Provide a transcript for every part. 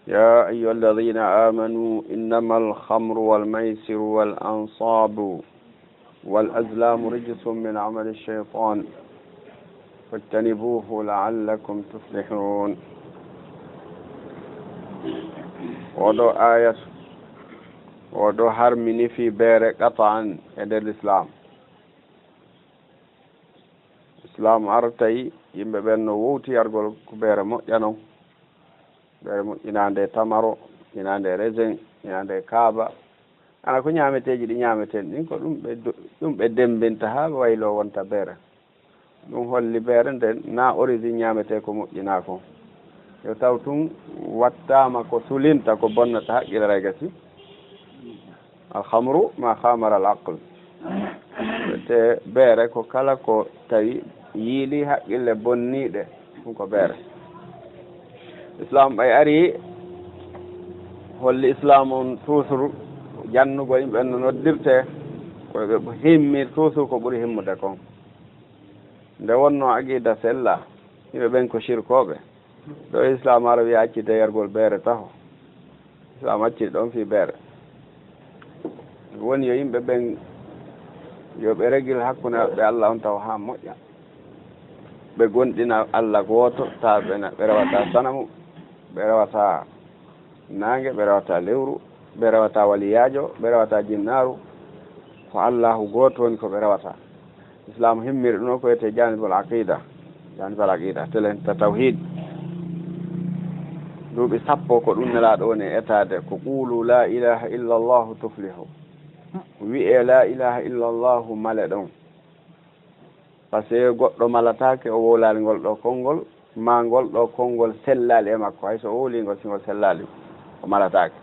يا أيها الذين آمنوا إنما الخمر والميسر والأنصاب والأزلام رجس من عمل الشيطان فاجتنبوه لعلكم تفلحون. ودو آية ودو حرمني في بير قطعا عند الإسلام. إسلام أرتي يمبي بأنه ووتي يرغل كبير مؤينو بير مؤينان تمرو ينان رزن ينان كابا ana ko ñaameteeji ɗi ñaameten ɗin ko ɗum ɓe dembinta haa waylo wonta beere ɗum holli beere nden na origine ñaametee ko moƴƴinaa ko yo taw tun wattaama ko sulinta ko bonnata haqqille ragasi alhamru ma hamara al aql te beere ko kala ko tawi yiili haqqille bonniiɗe ɗum ko beere. Islam ɓay ari holli islam on toujours jannugo yimɓe no noddirte koɓe himmi toujours ko ɓuri himmude kon nde wonno aqida sella yimɓe ɓen ko shirkoɓe ɗo islam ara wiya accide yergol beere taho islam accide ɗon fi beere woni yo yimɓe ɓen yoɓe régil hakkude ɓe Allah on taw ha moƴƴa ɓe gonɗina Allah gooto ta ɓe rewata sanamu ɓe rewata nangue ɓe rewata lewru ɓe rewata waliyajo ɓe rewata jinnaru ko allahu goto woni ko ɓe rewata. Islam himmiri ɗum o ko wiyete janibul aqida telenta tawhid duuɓi sappo ko ɗum nelaɗo woni etade ko qulu la ilaha illa llahu tuflihu wi'e la ilaha illa llahu male ɗon par ce que goɗɗo malatake o wolali ngol ɗo konngol ma ngol ɗo konngol sellali e makko hayso o wolingol singol sellali o malatake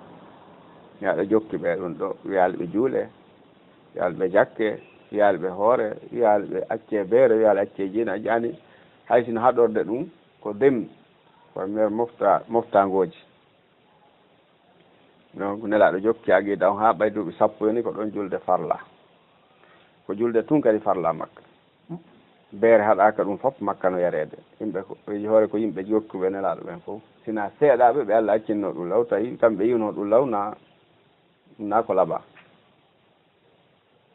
yaɗo jokki ɓe ɗum ɗo wiyaali ɓe juule wiyaali ɓe jakke wiyaali ɓe hoore wiyaali ɓe acce beere wiyaali acce jina ƴani hay sino haɗorde ɗum ko dem koye mer moftangoji donc nelaɗo jokki aqida on ha ɓay duuɓi sappo yoni ko ɗon julde farla ko julde tun kadi farla makka beere haɗaka ɗum fof makka no yarede yimɓe ko hoore ko yimɓe jokkuɓe nelaɗo ɓen fof sina seeɗaɓe ɓe Allah accinno ɗum law tawi kamɓe yiwno ɗum law na ko laɓa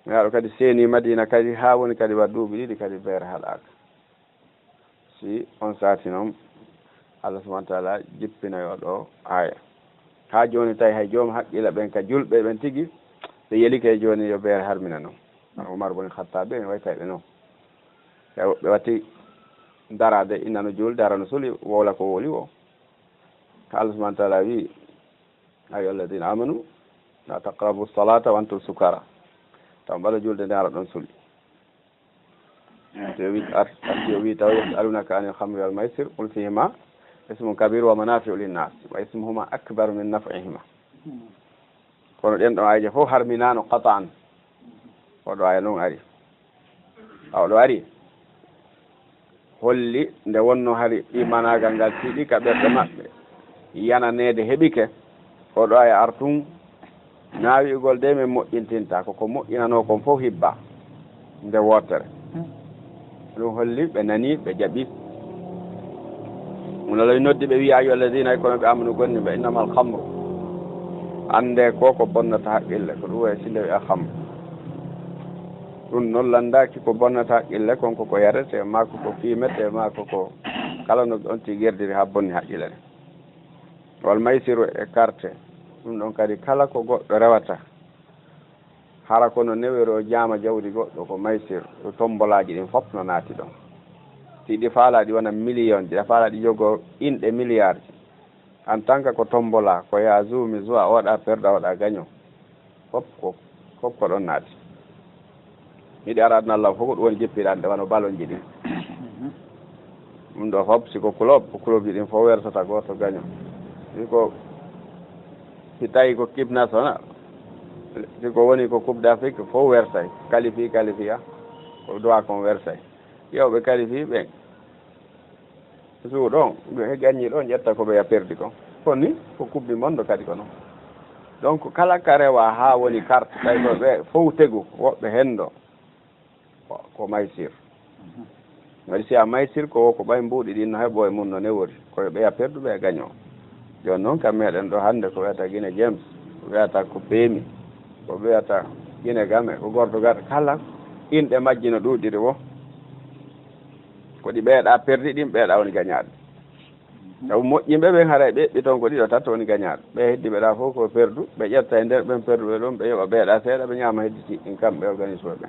yaɗo kadi seeni Madina kadi ha woni kadi wa duuɓi ɗiɗi kadi beere haɗaka si on saati noon Allah subahana taala jippinayo ɗo aya ha joni tawi hay joom haqqilla ɓen ka julɓe ɓen tigui ɓe yelike joni yo beere harmina noon Umar bun Khattabe en way kayɓe noon ɓe watti darade innano julde arano suli wowla ko woli o Allah subahana taala wi ayyuha alladina amanu la taqrabu salata wa antum sukara taw mbaɗa julde nde ara ɗon suli arti o wi taw yas'alunaka anil khamri wal maysir qul fihima ismun kabir wa manafi'u linnas wa ismuhuma akbaru min naf'ihima kono ɗen ɗo ayje fof harminano qata'an oɗo aya noon ari oɗo ari holli nde wonno hari imanagal ngal tiiɗi ka ɓerɗe maɓɓe yananede heɓike oɗo aya artum naawigol de min moƴƴintinta koko moƴƴinano kon fof hibba nde wootere ɗum holli ɓe nani ɓe jaɓi munaloy noddi ɓe wiya ayyuha alladina kono ɓe amanu gonni ɓe innama alhamru ande ko bonnata haqqille ko ɗum waye sinde wiya hamru ɗum noon landaki ko bonnata haqqille kon koko yarete ma koko fimete ma koko kala no on ti gerdiri ha bonni haqqille ɗe wal maysiru e carte ɗum ɗon kadi kala ko goɗɗo rewata hara kono newere o jaama jawdi goɗɗo ko maysir to tombolaji ɗin fof no naati ɗon si ɗi faalaɗi wona million ji ɗi faalaɗi jogo inɗe milliard ji en tant que ko tombola ko ya zumi joa waɗa perda waɗa gagnant fof ko ɗon naati miɗi aradna Allah fof ko ɗum woni jippiɗande wano balonji ɗin ɗum ɗo fof siko club ji ɗin fof wertata goto gagnant siko si tawi ko équipe national siko woni ko coupe d'Afrique fof wersay qualifie ko dowa kon wersay yewɓe qualifie ɓen suuɗon ɓe gagni ɗon ƴetta ko ɓe ya perdi kon koni ko coupe du monde kadi ko noon donc kala ka rewa ha woni carte tawi ko ɓe fof tegu woɓɓe hendo ko maysir waɗi si a maysir ko ɓay mbuuɗi ɗin no heeɓo e mum no newori koye ɓeya perduɓe e gagnant joni noon kam meɗen ɗo hannde ko wiyata Guinée James ko wiyata ko Beemi ko wiyata Guinée Game ko gordogal kala inɗe majji no ɗuuɗiri wo ko ɗi ɓeeɗa perdi ɗin ɓeeɗa woni gañaaɗe taw moƴƴimɓe ɓen haara ɓeɓɓi toon ko ɗiɗo tata woni gañaaɗe ɓe heddiɓe ɗa fof ko perdu ɓe ƴetta e nder ɓen perduɓe ɗon ɓe yoɓa ɓeeɗa seeɗa ɓe ñaama hedditi ɗin kamɓe organise ɓe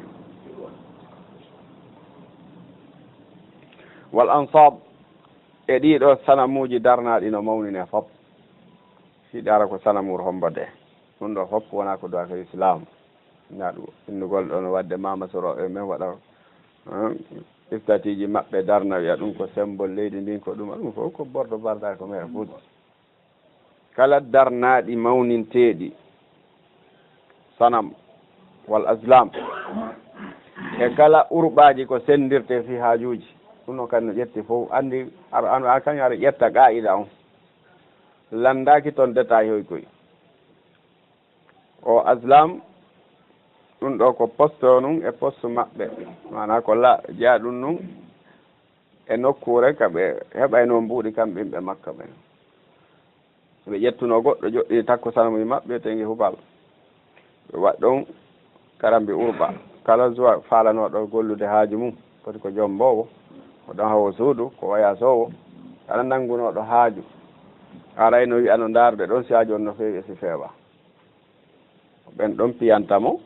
wal ansab e ɗiɗo sanamuji darnaɗi no mawnine fof hiɗi ara ko sanamur hombode ɗum ɗo fof wona ko duwaka islam naɗu innugol ɗo no wadde mamasoroɓe men waɗa istatiji maɓɓe darna wiya ɗum ko symbole leydi ndin ko ɗum ɗum fof ko borɗo barda ko mere fuuɗi kala darnaɗi mawninteɗi sanam wal aslam e kala urɓaji ko sendirte fi hajuji ɗum noon kadi no ƴetti fof andi a kañum aɗa ƴetta qa'ida on landaki toon détail hoy koy o aslam ɗum ɗo ko poste o nun e poste maɓɓe mana ko jeeya ɗum nun e nokkure kaɓe heɓayno mbuuɗi kam ɓimɓe makka ɓen ɓe ƴettuno goɗɗo joɗɗi takko sanamuji maɓɓe tengi hubal ɓe waɗ ɗon karambi urba kala jowa falanoɗo gollude haaju mum foti ko joom mbowo ko ɗon hawo suudu ko wayasowo kala nanngunoɗo haaju arayno wiya no darde ɗon si haaju on no feewi e si feewa ɓen ɗon piyantamo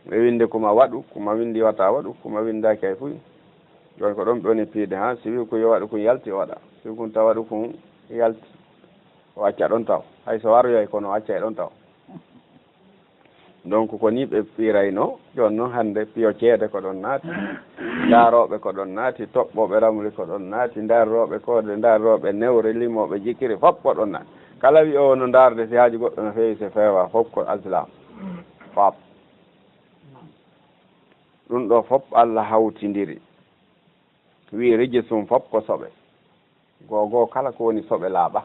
ɓe windi kuma waɗu kuma windi wata waɗu kuma windaki hay fuy joni ko ɗon ɓe woni piide ha si wi ko yo waɗu kon yalti o waɗa si wi kon taw waɗu kon yalti o acca ɗon taw hay so waroyoy kono acca e ɗon taw donc ko ni ɓe piirayno joni noon hannde piyo ceede ko ɗon naati daaroɓe ko ɗon naati toɓɓoɓe ramli ko ɗon naati darroɓe koode darroɓe newre limoɓe jikkiri fof ko ɗon naati kala wi o no darde si haaji goɗɗo no feewi se feewa fof ko aslam fab ɗum ɗo fof Allah hawtidiri wi rijisum fof ko soɓe gogo kala ko woni soɓe laaɓa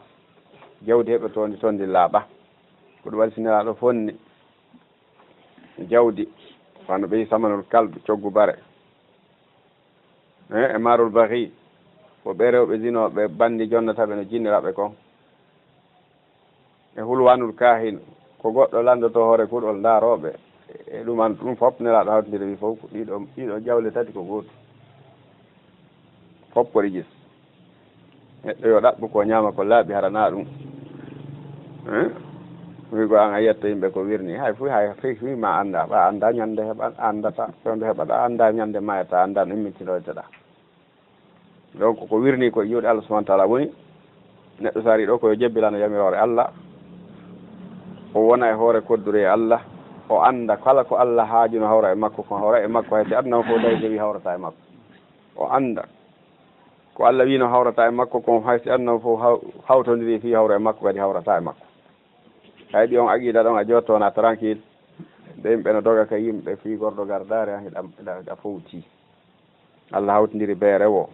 jawdi heɓe toon ndi laaɓa ko ɗum waɗi sinelaɗo fonni jawdi wano ɓeyi samanol kalbe coggu bare e marol bahi ko ɓe rewɓe zinoɓe bandi jonnataɓe no jinniraɓe kon e hulwanul kahin ko goɗɗo landoto hoore kuɗol daaroɓe e ɗuman ɗum fof nelaɗo hawtidiri wi fof ɗiɗo jawle tati ko goto fof ko rijis neɗɗo yo ɗaɓɓu ko ñaama ko laaɓi harana ɗum wi go an a yiyatto yimɓe ko wirni hay fuy hay fi ma anda ɓa anda ñande heɓa andata fewde heɓaɗa anda ñande mayata anda no immintinoyteɗa donc ko wirni ko juuɗe Allah subahana taala woni neɗɗo sari ɗo koyo jebbilano yamirore Allah o wona e hoore koddure e Allah o anda kala ko Allah haajuno hawra e makko ko hawra e makko haysi adnama fof dañi wi hawrata e makko o anda ko Allah wino hawrata e makko kon haysi adnama fof hawtodiri fi hawra e makko kadi hawrata e makko hay ɗi on aqida ɗon a jottona tranquille ɓe yimɓe no doga ka yimɓe fi gordo gardare a fowti Allah hawtidiri be rewo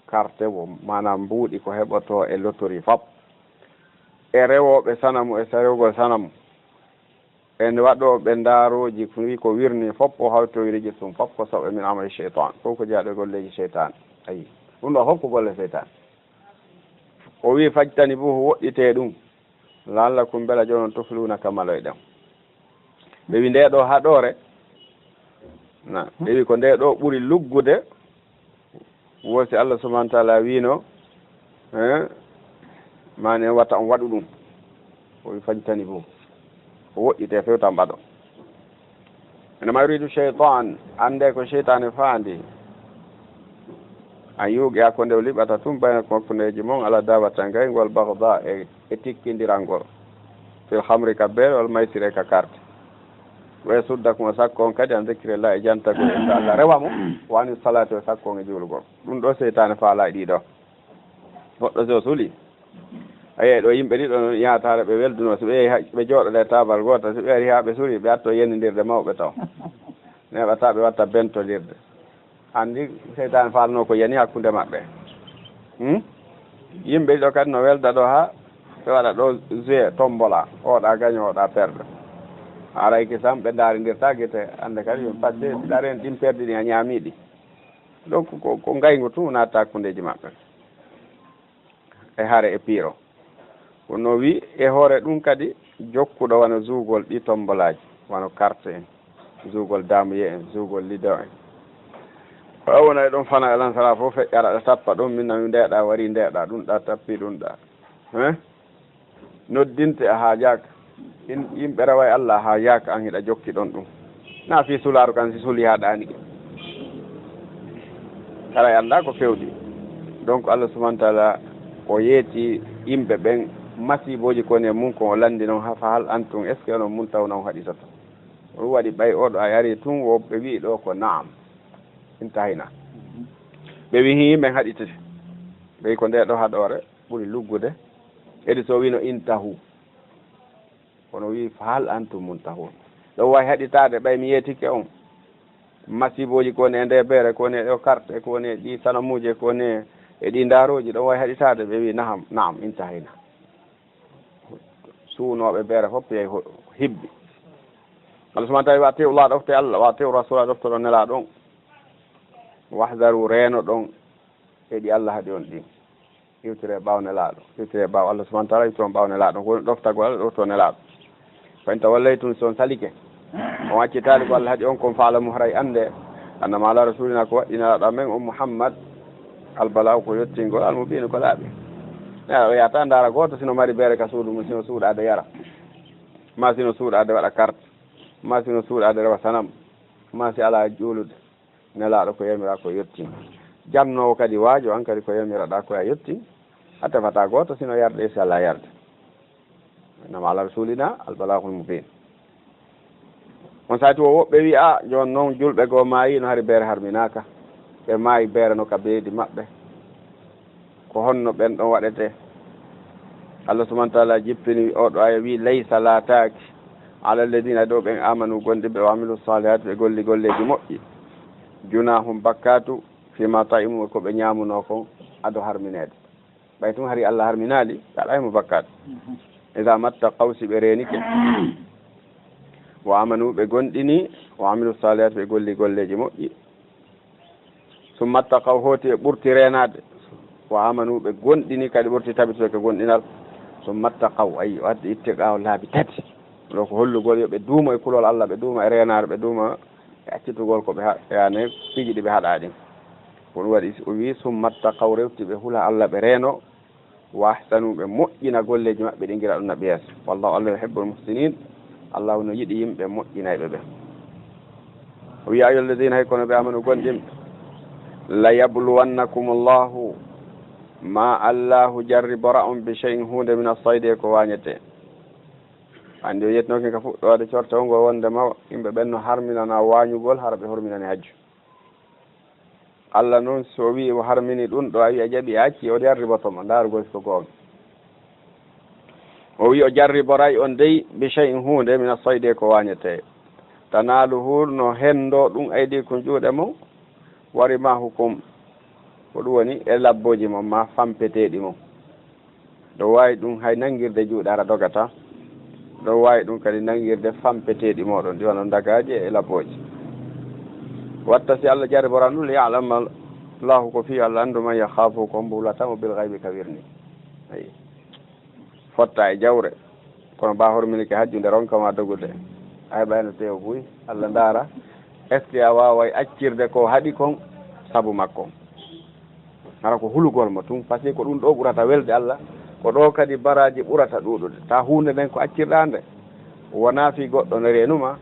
carte wo manam mbuuɗi ko heɓoto e lottori fop e rewoɓe sanamu e rewgol sanamu en waɗoɓe daaroji ko wi ko wirni fof o hawtoyriji sum fof ko soɓe min amali cheytan fof ko jaaɗo golleji cheytan ayi ɗum ɗo fof ko golle cheytan o wi fajtani bo woɗɗite ɗum laallakum beela jonon tofluna kamaloyɗen ɓe wi nde ɗo haɗore ɓe wi ko nde ɗo ɓuri luggude wosi Allah subahana taala wino mane watta on waɗu ɗum o wi fajtani bo o woɗɗite fewtan mbaɗo enema yuridu cheytan ande ko cheytane faandi an yuuqi hakkunde o liɓata tum baynakum hakkundeji mon ala dawata gaygol bagda e tikkidirangol fil hamri ka beere wal maysire ka carte wa suddakum o sakko on kadi an zikrillah e jantago e Allah rewa mo wani salatu e sakko on e julugol ɗum ɗo seytane faala e ɗiɗo goɗɗo so suuli ayi ɗo yimɓe ɗiɗo noon yahatare ɓe welduno so ɓe yehi ɓe jooɗole tabal goto so ɓe ari ha ɓe suuri ɓe atto yennidirde mawɓe taw neɓata ɓe watta bentodirde andi seytane falno ko yani hakkunde maɓɓe yimɓe ɗiɗo kadi no welda ɗo ha ɓe waɗa ɗo jeu tombola oɗa gagne oɗa perde aray kisam ɓe darindirta guete ande kadi par ce que ɗaren ɗin perdi ɗi a ñaamiɗi donc ko ngaygu tum natta hakkundeji maɓɓe e haare e piiro wono wi e hoore ɗum kadi jokkuɗo wona zuugol ɗi tombolaji wano carte en zuugol damuye en zuugol lido en o wona e ɗum fana elan sala fof feƴƴara ɗa tappa ɗum min nami ndeeɗa wari ndeeɗa ɗum ɗa tappi ɗum ɗa noddinte a haajaka yimɓe rawa e Allah haajaka an hiɗa jokki ɗon ɗum na fi sularu kan si suli ha ɗani kala e anda ko fewɗi donc Allah subahana taala o yeeti yimɓe ɓen masiboji koni e mum ko o landi noon fa hal antum est ce que onon mun taw noon haɗitata ɗum waɗi ɓay oɗo a yari tun woɓɓe wi ɗo ko naam intahina ɓe wi yimɓen haɗitete ɓey ko nde ɗo haɗore ɓuri luggude edi so wino intahu kono wi fa hal antum muntahun ɗo wawi haɗitade ɓay mi yeetike on masiboji koni e nde beere koni e ɗo carte koni e ɗi sanamuje koni e ɗi ndaroji ɗo wawi haɗitade ɓe wi naam intahina suunoɓe beere fof yeey hibbi Allah subahana taala wa tew la ɗofte Allah wa tew rasula ɗofte ɗo nela ɗon wahdaru reeno ɗon eɗi Allah haɗi on ɗin iwtire ɓaw nelaɗo iwtire ɓaw Allah subahana taala iwtire ɓaw nelaɗo woni ɗoftago Allah ɗofto nelaɗo fayinta wallay tun son salike on accitali ko Allah haɗi on kon faalamu haray ande annama ala rasulina ko waɗɗi nelaɗo men on Muhammad albalaw ko yettingol almubino ko laaɓi o yata ndara goto sino mari beere ka suudu mum sino suuɗade yara ma sino suuɗade waɗa carte ma sino suuɗade rewa sanam ma si ala juulude nelaɗo ko yamira ko yetti jannowo kadi waajo an kadi ko yamiraɗa koye a yetti a tefata goto sino yarde si ala yarde nama ala rasulina albalagul mubin on sati o woɓɓe wi a joni noon julɓe goo maayi no hari beere harminaka ɓe maayi beere no ka beedi maɓɓe ko honno ɓen ɗon waɗete Allah subahana taala jippini oɗo aya wi laysa lataki ala alladina ɗo ɓen amanu gondiɓe wa amilu salihati ɓe golli golleji moƴƴi junahum bakkatu fima taimu ko ɓe ñamuno kon ado harminede ɓay tun hari Allah harminali aɗaymo bakkatu ida matta qawsi ɓe renike wa amanu ɓe gonɗini wa amilu salihati ɓe golli golleji moƴƴi summa ttaqaw hooti ɓe ɓurti renade wa amanu ɓe gonɗini kadi ɓurti tabitude ko gonɗinal summa ttaqaw ayi o addi ittiqaw laabi tati ɗo ko hollugol yo ɓe duuma e kulol Allah ɓe duuma e renare ɓe duuma e accitugol ko ɓe yani fiji ɗi ɓe haɗaɗin ko ɗum waɗi o wi summa ttaqaw rewti ɓe hula Allah ɓe reeno wa ahsanu ɓe moƴƴina golleji maɓɓe ɗi gira ɗum naɓe yeeso wallahu Allah yuhibbul muhsinin Allah no yiɗi yimɓe moƴƴinayɓe ɓe o wi ayyuha alladina hay kono ɓe amanu gonɗinɓe la yabluwannakum Allahu ma Allahu jarribora on bi shay'in hunde min as-saydi ko wañete andi o yetnoken ka fuɗɗode corta o ngo wondema yimɓe ɓen no harminana wañugol hara ɓe horminani hajju Allah noon so wi o harmini ɗum ɗo a wi a jaɓi acci o jarribotoma darugol so goonga o wi o jarriboray on dey bi shay'in hunde min as-saydi ko wañete tanaluhu no hendo ɗum aydi ko juuɗe mum wari ma hukum ko ɗum woni e labboji mum ma fampeteɗi mum ɗo wawi ɗum hay nangirde juuɗe ara dogata ɗo wawi ɗum kadi nangirde fampeteɗi moɗon ɗi wono dagaji e labboji watta si Allah jarriboran ɗum ya'lama lahu ko fi Allah andu man yakhafu ko mbulatamo bil ghaybi ka wirni ayi fotta e jawre kono ba hormini ke hajjunde ronkama dogude a heɓa heno tew buy Allah ndaara est ce que a wawa accirde ko haaɗi kon saabu makko hara ko hulugol mo tun par ce que ko ɗum ɗo ɓurata welde Allah ko ɗo kadi baraji ɓurata ɗuɗude ta hunde nden ko accirɗa nde wona fi goɗɗo no renuma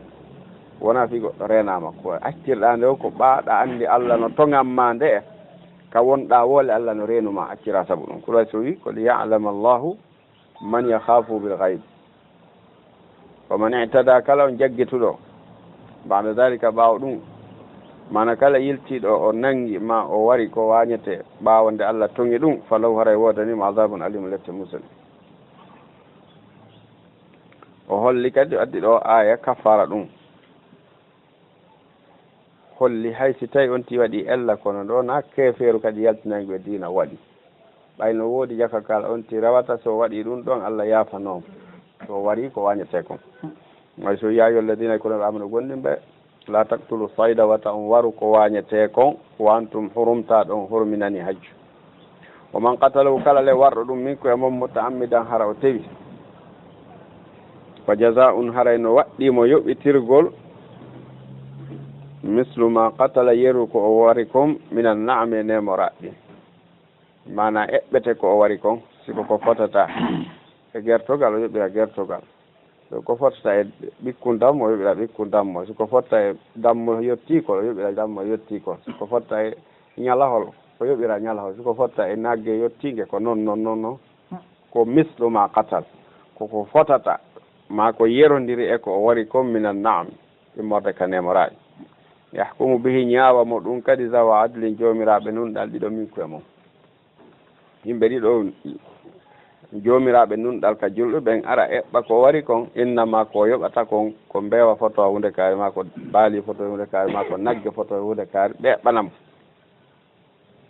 wona fi goɗɗo renama ko accirɗa nde o ko ɓaaɗa andi Allah no toŋamma nde ka wonɗa woole Allah no renuma accira saabu ɗum kula so wi ko li ya'lama Allahu man yakhafu bil ghayb wa man i'tada kala on jaggituɗo ba'da dalika ɓaawo ɗum mana kala yiltiɗo o nangi ma o wari ko wañete ɓaawo nde Allah toŋi ɗum falaw haray wodanima adabun alimu lette musali o holli kadi addi ɗo aya kafara ɗum holli hay si tawi on ti waɗi ella kono ɗo na keferu kadi yaltinangue dina waɗi ɓayno woodi jakakal on ti rawata so waɗi ɗum ɗon Allah yaafa noon so wari ko wañete kon way so yayo alladina kono ɓe amano gonɗinɓe la taqtulu sayda wata on waru ko wañete kon wa antum hurumta ɗon hurminani hajju o man qatalahu kala le warɗo ɗum min koye mom mutaammidan hara o tewi fa jazaa'un haray no waɗɗimo yoɓitirgol mislu ma qatala yeru ko o wari kon minan naame nemoraɗɗi mana eɓɓete ko o wari kon siko ko fotata e gertogal o yoɓira gertogal ko fotata e ɓikku dammo o yoɓira ɓikku dammo siko fotta e dammo yettikol o yoɓira dammo yettikol siko fotta e ñalahol o yoɓira ñalahol siko fotta e nagge yettinge ko noon ko mislu ma qatal koko fotata ma ko yerodiri e ko o wari kon minan naam immorde ka nemoraɗi yahkumu bihi ñaawa mo ɗum kadi zawa adlin joomiraɓe nunɗal ɗiɗo min koye mum yimɓe ɗiɗo joomiraɓe nunɗal ka julɗo ɓen ara eɓɓa ko wari kon innama ko yoɓata kon ko mbewa photo hunde kaari ma ko baali photo hunde kaari ma ko nagge photo hunde kaari ɓe ɓanam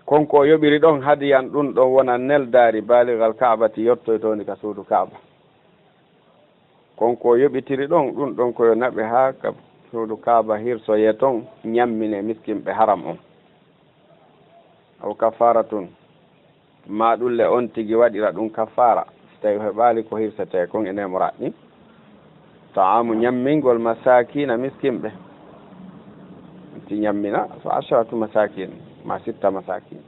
konko yoɓiri ɗon hadiyan ɗum ɗon wona neldari baaligal kaabati yettoytoni ka suudu kaaba konko yoɓitiri ɗon ɗum ɗon koyo naɓe ha ka suudu kaaba hirsoye toon ñammine miskinɓe haram on aw kafaratun ma ɗulle on tigi waɗira ɗum kafara so tawi heɓali ko hirsete kon ene moraɗɗi taamu ñammingol masakina miskinɓe ti ñammina so asharatu masakin ma sitta masakin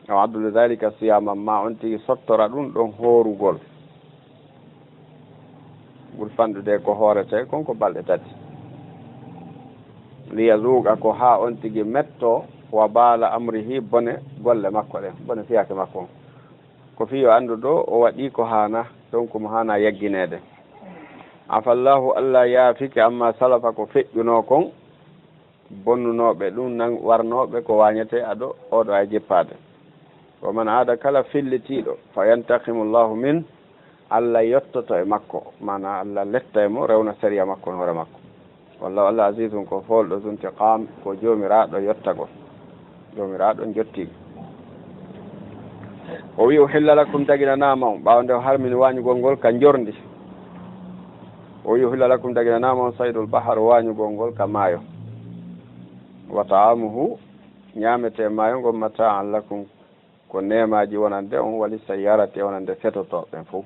aw addu dhalika siyaman ma on tigi sottora ɗum ɗon hoorugol ɓuri fanɗude ko hoorete kon ko balɗe tati liyazuuqa ko ha on tigi metto wa baala amrihi bone golle makko ɗen bone fiyake makko on ko fiyo anndu ɗo o waɗi ko hana donc mo hana yagginede afallahu allah yaafike amma salafa ko feƴƴuno kon bonnunoɓe ɗum nan warnoɓe ko wañete aɗo oɗo ay jippade wa man aada kala fillitiɗo fa yantakimu llahu min allah yettoto e makko mana allah letta e mo rewna sériya makko hoore makko wallahu allah azizum ko folɗo zuntiqam ko joomiraɗo yettagol joomiraɗo jottigo o wi uhilla lakum taginanama on ɓawde o harmini wañugol ngol ka jorndi o wi uhilla lakum taginanama on saydul bahar wañugol ngol ka maayo wa taamuhu ñamete maayo ngol mataan lakum ko nemaji wonande on wali sayyarate wonande setotoɓen fof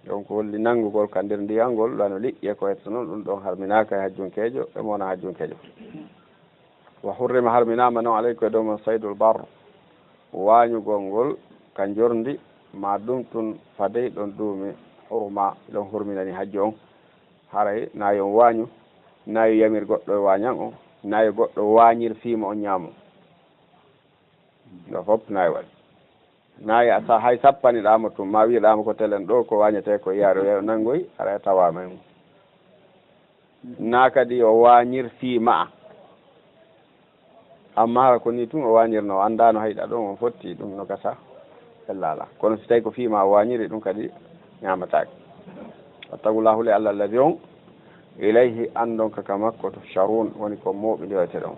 donc holli nanngugol ka nder ndiyalngol ɗano liƴƴe ko hetto noon ɗum ɗon harminaka e hajjunkejo e mona hajjunkejo wa hurrima harminama noon alayko e dow mon saydul bar wañugol ngol ka jorndi ma ɗum tun fadey ɗon duumi hurma ɗon hurminani hajju on haray nayi on wañu nayi yamir goɗɗo e wañan on nayi goɗɗo wañir fiima on ñaamo ɗo fof nayi waɗi nayi asa hay sappaniɗama tum ma wiɗama ko telen ɗo ko wañete ko yaaro nanngoy ara tawama en na kadi o wañir fiima amma ko ni tun o wañirno andano hayɗa ɗon on fotti ɗum no gasa ellala kono so tawi ko fiima o wañiri ɗum kadi ñamatake wattaqullahu li allah alladi on ilayhi andon kaka makko to sharun woni ko mooɓi ndiwete ɗon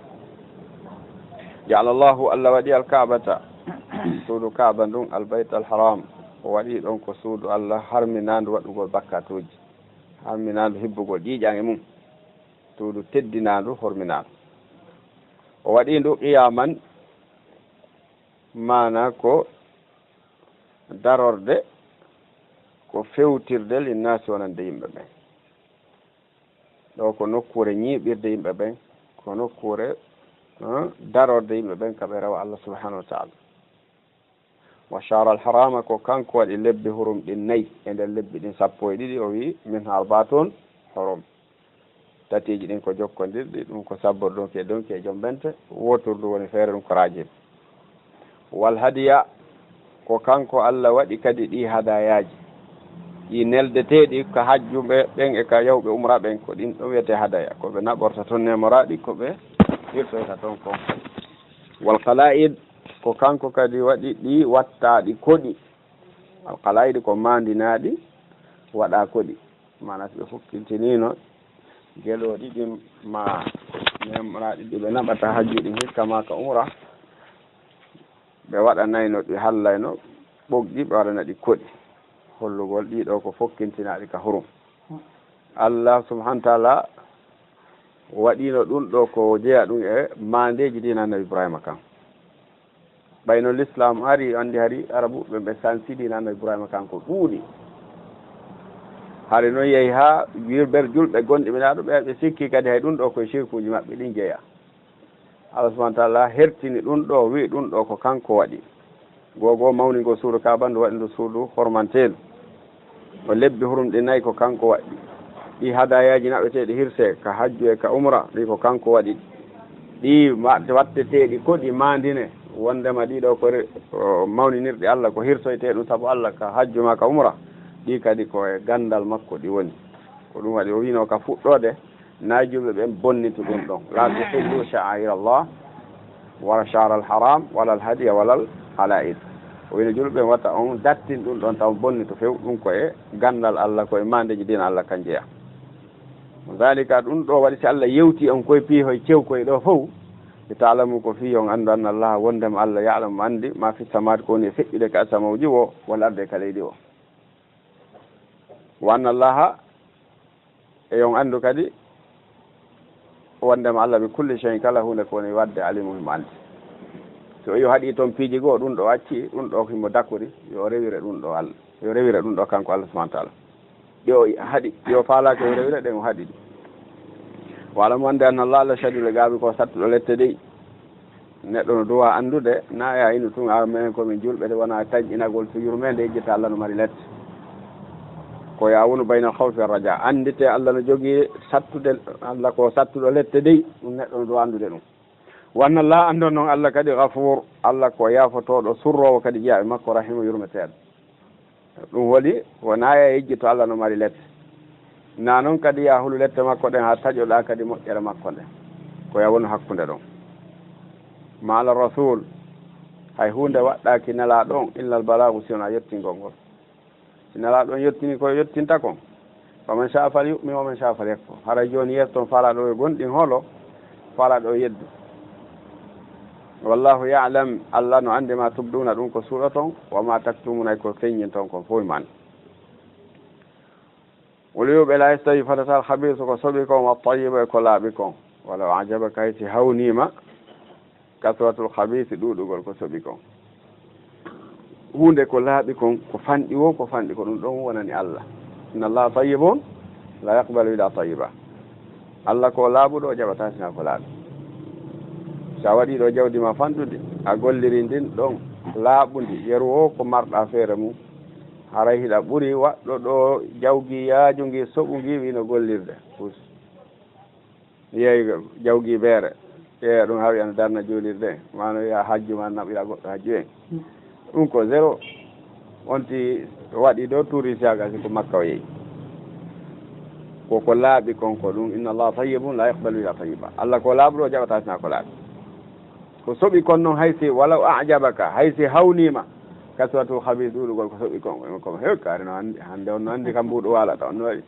jaala llahu allah waɗi alkabata suudu kaaba ndun albayt alharam o waɗi ɗon ko suudu allah harminandu waɗugol bakkatuji harminandu hibbugol ƴiƴan e mum suudu teddinandu horminandu o waɗi ndu qiyaman mana ko darorde ko fewtirde linnasi wonande yimɓe ɓen ɗo ko nokkure ñiiɓirde yimɓe ɓen ko nokkure darorde yimɓe ɓen kaɓe rewa allah subhanahu wa taala wa shara alharama ko kanko waɗi lebbi hurum ɗin nayyi e nder lebbi ɗin sappo e ɗiɗi o wi min arbatun hurum tatiji ɗin ko jokkodirɗi ɗum ko sabbor ɗonki e donki e joom bente wotordu woni feere ɗum ko rajib wal hadiya ko kanko allah waɗi kadi ɗi hadayaji ɗi neldeteɗi ko hajjuɓe ɓen e ka yawɓe umra ɓen ko ɗin ɗo wiyete hadaya ko ɓe naɓorta toon nemoraɗi ko ɓe hirtoyta toon kon wal qala'id ko kanko kadi waɗi ɗi wattaɗi koɗi al qala'id ko mandinaɗi waɗa koɗi mana so ɓe fukkintinino geloɗi ɗin ma nemoraɗi ɗi ɓe naɓata hajju ɗin hikka ma ka umra ɓe waɗanayno ɗi hallayno ɓoggi ɓe waɗana ɗi koɗi hollugol ɗiɗo ko fokkintinaɗi ka hurum allah subhanahu wa taala waɗino ɗum ɗo ko jeeya ɗum e mandeji dina annabi ibrahima kan ɓayno l'islam ari andi hari arabu ɓe sansidi nanno Ibrahima kanko ɗuuɗi haade noon yeehi ha wirber julɓe gonɗi minaɗo ɓe sikki kadi hay ɗum ɗo koye sirkuji maɓɓe ɗin jeeya Allah subahana taala hertini ɗum ɗo wi ɗum ɗo ko kanko waɗi gogo mawni ngo suudu kabandu waɗi ndu suudu hormantelu o lebbi hurumɗi nayyi ko kanko waɗi ɗi hadayaji naɓeteɗi hirse ka hajju e ka umra ɗi ko kanko waɗi ɗi watteteɗi ko ɗi mandine wondema ɗiɗo ko mawninirɗi Allah ko hirsoyte ɗum saabu Allah ka hajju ma ka umra ɗi kadi koye gandal makko ɗi woni ko ɗum waɗi o wino ka fuɗɗode najuɓe ɓen bonnitu ɗum ɗon la tuhillu sha'air Allah wala shahr al haram wala al hadiya wala al halaid o wino julɓe ɓen watta on dattin ɗum ɗon taw bonnitu few ɗum koye gandal Allah koye mandeji dina Allah kan jeeya dalika ɗum ɗo waɗi si Allah yewti on koye piihoye cewkoye ɗo fof si taalamu ko fi on anndu anna Allah wondema Allah ya'lamu andi ma fi samawati ko woni e feƴƴude ka asamawji o walla arde ka leydi o wa anna Allaha e on anndu kadi wondema Allah bi kulli shay'in kala hunde ko woni wadde alimu himo andi so yo haɗi toon piiji goo ɗum ɗo acci ɗum ɗo himo dakkori yo rewire ɗum ɗo Allah yo rewire ɗum ɗo kanko Allah subahana taala yo haɗi yo faalaki yo rewire ɗen o haɗi ɗi wala mo ande anna Allah Allah shadule gaaɓi ko sattuɗo lette ɗey neɗɗo no duwa andude na ya inu tun a men komin julɓe de wona taƴƴinagol so yurmede ejjita Allah no mari lette ko yawunu bayna khawfi wa raja andite Allah no jogui sattude Allah ko sattuɗo lette ɗey ɗum neɗɗo no duwa andude ɗum wanna Allah andon noon Allah kadi gafour Allah ko yafotoɗo surrowo kadi ƴeeɓe makko rahimu yurmeteɗo ɗum waɗi wona ya ejjito Allah no mari lette na noon kadi ya hulu lette makko ɗen ha taƴoɗa kadi moƴƴere makko nde ko yawonu hakkude ɗon ma ala rasul hay hunde waɗɗaki nelaɗo on illal balagu si wona yettingol ngol si nelaɗo on yettini koye yettinta kon faman sa fal yu'min wa man sa fal yakfur haray joni yeeso toon faalaɗo e gonɗin hoolo faalaɗo e yeddu wallahu ya'lam Allah no andi ma tubduna ɗum ko suuɗa toon wama taktumuna ko feññin toon kon fof man wolwiɓe la yastawi fatatal habisu ko soɓi kon wa tayiba e ko laaɓi kon walaw ajabaka hayti hawnima kasratul habisi ɗuɗugol ko soɓi kon hunde ko laaɓi kon ko fanɗi wo ko fanɗi ko ɗum ɗon wonani Allah inna Allah tayyibun la yaqbalu illa tayyiba Allah ko laaɓuɗo o jaɓata sina ko laaɓi sa waɗi ɗo jawdi ma fanɗude a golliri ndin ɗon laaɓudi yeru o ko marɗa feere mum haray hiɗa ɓuuri waɗɗo ɗo jawgi yaajungi soɓungi wino gollirde yeey jawgi beere ƴeeya ɗum hawi ana darna juulirde mano ya hajju ma naɓira goɗɗo hajju en ɗum ko zéro wonti waɗi ɗo tourisiaga si ko makka o yeeyi koko laaɓi konko ɗum inna Allah tayyibun la yaqbalu illa tayyiba Allah ko laaɓuɗo o jaɓata sina ko laaɓi ko soɓi kon noon haysi walaw ajabaka haysi hawnima kasratul habis ɗuɗugol ko soɓi kon komo hew kaari no hande on no andi kam mbuɗo walata on no waɗi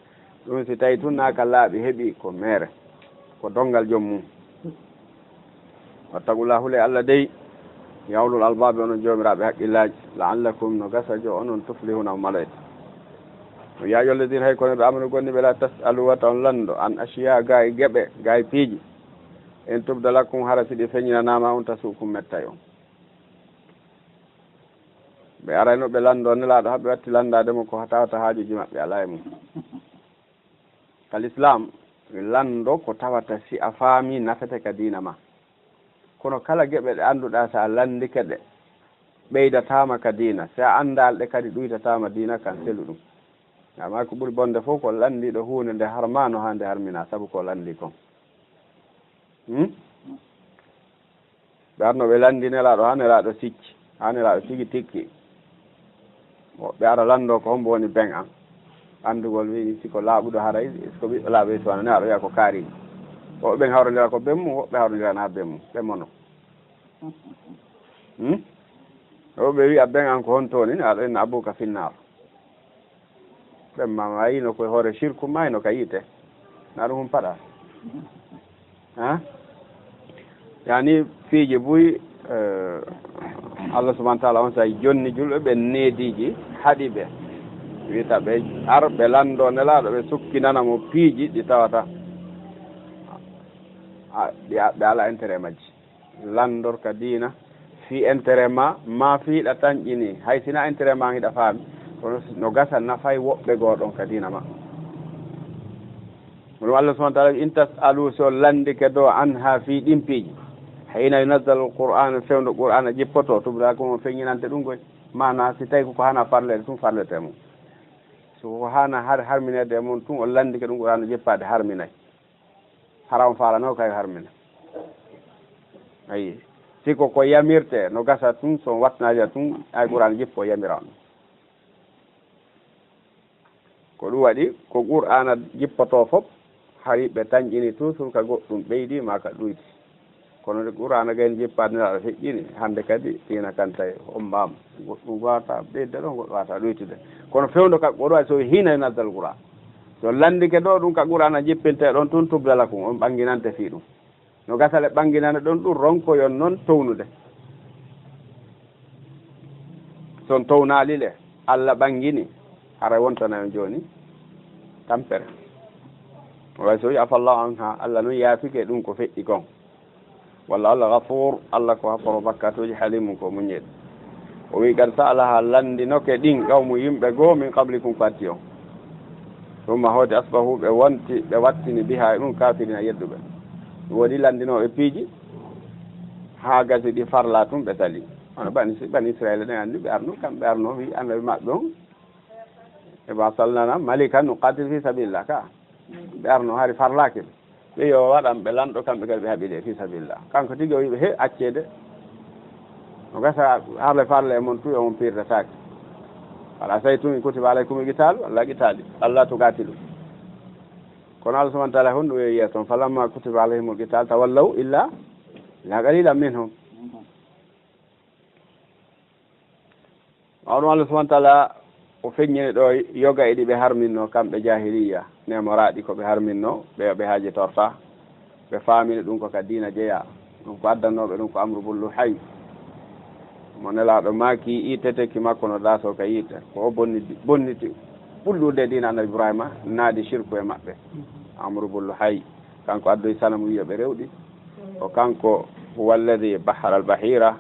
ɗum si tawi tun naka laaɓi heeɓi ko mere ko dongal jommum wattaqullahu le Allah dey yawlul albaɓe onon jomiraɓe haqqillaji la'allakum no gasa jo onon tuflihuna malayta ya ayyuha alladhina hay kono ɓe amanu gonni ɓe la tas'alu wata on lando an ashiya ga e gueɓe ga e piiji en tubda lakum hara siɗi feñinanama on tasukum mettay on ɓe arayno ɓe lando nelaɗo haɓe watti landademo ko tawata haajuji maɓɓe ala e mum kal islam lando ko tawata si a faami nafete ka diina ma kono kala geɓe ɗe annduɗa sa landike ɗe ɓeydatama ka diina si a andalɗe kadi ɗuytatama diina kan selu ɗum ama ko ɓuuri bonde fof ko landiɗo hunde nde harmano ha nde harmina saabu ko landi kon ɓe arno ɓe landi nelaɗo ha nelaɗo sicci ha nelaɗo sigi tikki ɓe ara lando ko hombo woni ben an andugol wi siko laaɓuɗo haray siko ɓiɗɗo laaɓe suwana ne aɗa wiya ko kaari woɓɓe ɓen hawrodira ko bemmum woɓɓe hawrodirana ha bemmum ɓe mono woɓɓe wiya ben an ko hontoni ne aɗa enna abuka finnar ɓen ma yino koye hoore sirku mayno ka yiite na ɗum hum paɗa ha yani fiiji buy Allah subahana taala on sa jonni julɓe ɓe neediji haɗi ɓe wiyata ɓe ar ɓe lando nelaɗo ɓe sukkinana mo piiji ɗi tawata ɓe ala intérêt majji landor ka diina fi intérêt ma fiiɗa tan ƴini hay sina intérêt ma hiɗa faami kono no gasa nafay woɓɓe goɗon ka dina ma ɗum Allah subahana taala in tasalu so landike do an ha fi ɗimpiiji hayna yunazzalu alqur'ana fewndo qur'ana jippoto tubra ko feññinante ɗum goy mana si tawi koko hana farlede tum farlete mum so hana harminede e mum tum o landike ɗum qur'ana jippade harminay haram falano kay harmina ayi siko ko yamirte no gasa tum so watnaji tum ay qur'ana jippo yamiran ko ɗum waɗi ko qur'ana jippoto fof hariɓe tañƴini toujours ka goɗɗum ɓeydi ma ka ɗuyti kono de qur'ana gayni jippadiraɗo feƴƴini hande kadi ina kan tawi hombama goɗɗum wata ɓeyde ɗon goɗɗo wata ɗuytude kono fewdo ka ɓoɗo way so hina naddal qur'an so landike ɗo ɗum ka qur'ana jippinte ɗon tun tubdala kum on ɓanginante fi ɗum no gasale ɓanginande ɗon ɗum ronkoyon noon townude son townali le Allah ɓangini hara wontanayon joni tampere way so afallahu anha Allah noon yaafike ɗum ko feƴƴi kon walla Allah gafour Allah ko happoro bakkatuji halimu ko muñeɗe o wi kad sa'alaha landinoke ɗin qawmu yimɓe goo min qablikum fatti on ɗumma hoode asbahu ɓe wonti ɓe wattini biha e ɗum kafirina yedduɓe woodi landinoɓe piiji ha gasi ɗi farla tum ɓe sali ono bani Israel ɗen anndi ɓe arno kamɓe arno wi annabi maɓɓe on e ba salnana malikan no qatil fi sabilillah ka ɓe arno hari farlake ɓe yo waɗan ɓe lanɗo kamɓe kadi ɓe haɓide fi sabilillah kanko tigi o wiɓe he accede no gasa harle farle e mon tu omon pirtatake wala say tumi kutiba alaykum qitalu Allah qitali Allah tugati ɗum kono Allah subahana taala honɗum wi yeeson falamma kutiba alayhimul qital tawallaw illa qalilan minhum on Allah subahana taala o feññini ɗo yoga e ɗi ɓe harminno kamɓe jahiliya nemoraɗi ko ɓe harminno ɓe haaji torta ɓe faamini ɗum ko ka diina jeeya ɗum ko addannoɓe ɗum ko amru bullu hay mo nelaɗo maaki itte tekki makko no daso ka yitte ko o bonniti ɓullude diina annabi Ibrahima naadi shirku e maɓɓe amru bullu hay kanko addoy sanamu wiya ɓe rewɗi o kanko huwa alladi bahara al bahira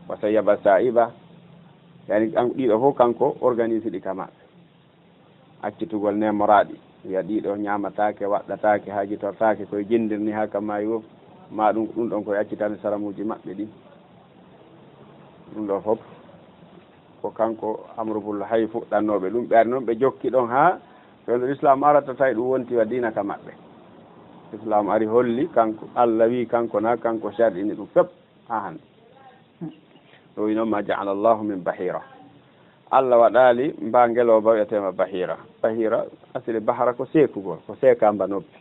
wa sayyaba sa'iba yani ɗiɗo fof kanko organise ɗi ka maɓɓe accitugol nemoraɗi wiya ɗiɗo ñamatake waɗɗatake hajitortake koye jindirni ha kammayi fof ma ɗum ɗon koye accitande saramuji maɓɓe ɗi ɗum ɗo fof ko kanko amrubullah hay fuɗɗannoɓe ɗum ɓe ari noon ɓe jokki ɗon ha ɗo l'islam arata tawi ɗum wonti wa dina ka maɓɓe l'islam ari holli kanko Allah wi kanko na kanko sharɗini ɗum fep ha hande ɗo wi noon ma ja'ala Allahu min bahira Allah waɗali mba ngeloba wiyetema bahira bahira asili bahara ko seekugol ko seekamba noppi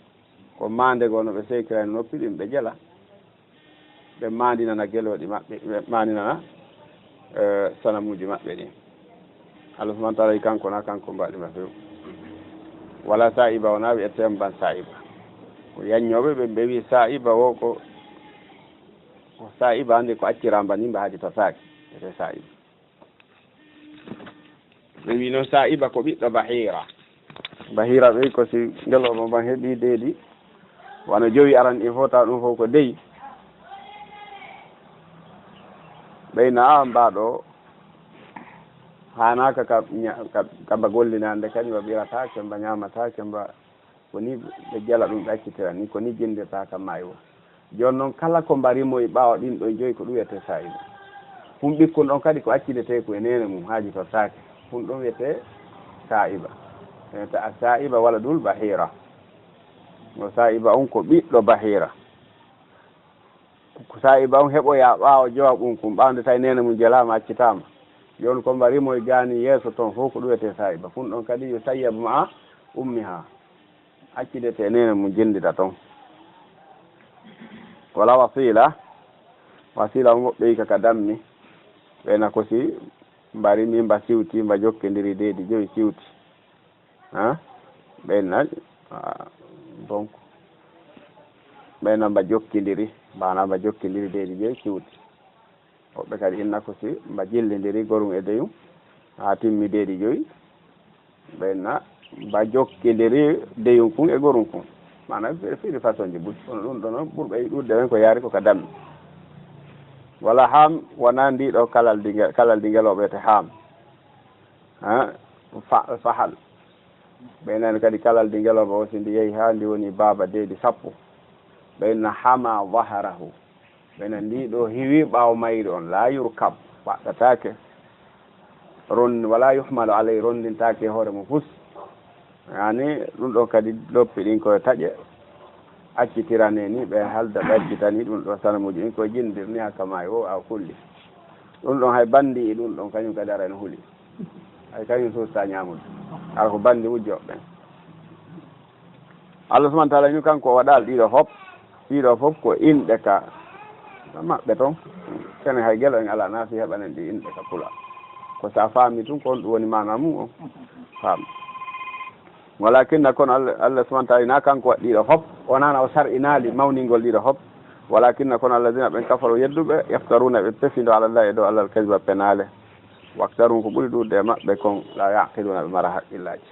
ko mandego no ɓe seekirani noppi ɗin ɓe jela ɓe mandinana geloɗi maɓɓe ɓe mandinana sanamuji maɓɓe ɗin Allah subahana taala kanko na kanko mbaɗima few wala sa'iba wona wiyetema ban sa'iba ko yaññoɓe ɓe wi sa'iba o ko sa'iba hande ko acciramba ni mba haaji to saaki ete sa'iba ɓe wi noon sa'iba ko ɓiɗɗo bahira bahira ɓe ko si ngeloɓo ban heeɓi deedi wano jowi aran ɗi fof taw ɗum fof ko deyi ɓeyna a mbaɗo hanaka kamba gollinande kadi mba ɓiratake mba ñamatake mba koni ɓe jala ɗum ɓe accitira ni koni jindirta kam maayi o joni noon kala ko mbarimoye ɓawa ɗin ɗo joyi ko ɗum wiyete sa'iba hum ɓikkon ɗon kadi ko accidete ko e nene mum haaji tortake ɗum ɗon wiyete sa'iba a sa'iba walla ɗul bahira o sa'iba on ko ɓiɗɗo bahira ko sa'iba on heɓoya ɓaawo jowa ɓum kum ɓawde tawi nene mum jelama accitama joni ko mbarimoye gaani yeeso toon fof ko ɗum wiyete sa'iba fum ɗon kadi yo sayyabu ma ummi ha accidete nene mum jindita toon wala wasila on woɓɓe kaka dammi ɓeyna ko si mbari mi mba siwti mba jokkodiri deedi joyi siwti ha ɓeyna donc ɓeyna mba jokkidiri mbana mba jokkidiri deedi joyi siwti woɓɓe kadi inna ko si mba jillidiri gorum e deyum ha timmi deedi joyi ɓeyna mba jokkidiri deyum kun e gorum kun mana fiiri façon ji ɓuuri kono ɗum ɗo noon ɓurɓe ɗudde ɓen ko yaari ko ka dammi wala ham wona ndiɗo kalal di ngeloɓete ham ha fahal ɓeynani kadi kalal di ngeloɓe o si ndi yeehi ha ndi woni baaba deedi sappo ɓeyna hama waharahu ɓeyna ndiɗo hiwi ɓaawo mayri on la yurkab waɗɗatake wala yuhmalu alay rondintake hoore mo fus yani ɗum ɗon kadi loppi ɗin koye taƴe accitirane ni ɓe halda ɓe accitani ɗum ɗon sanamuji ɗin koye jindirni hakka maayi o a kulli ɗum ɗon hay bandi e ɗum ɗon kañum kadi ara en huuli hay kañum susta ñamude ala ko bandi wujjoɓe ɓen Allah subahana taala ni kanko waɗal ɗiɗo fof ko inɗe ka maɓɓe toon kene hay guelo en ala naafi heɓanen ɗi inɗe ka pula ko sa faami tun ko on ɗum woni mana mum o faam walakinna kono Allah subahana taala na kanko waɗ ɗiɗo fof wonana o sar'inali mawningol ɗiɗo fof walakinna kono alladina ɓen kafaro yedduɓe yaftaruna ɓe pefindo alallah e dow allah kadiba penale waktarum ko ɓuri ɗuɗde e maɓɓe kon la yaqiluna ɓe mara haqqillaji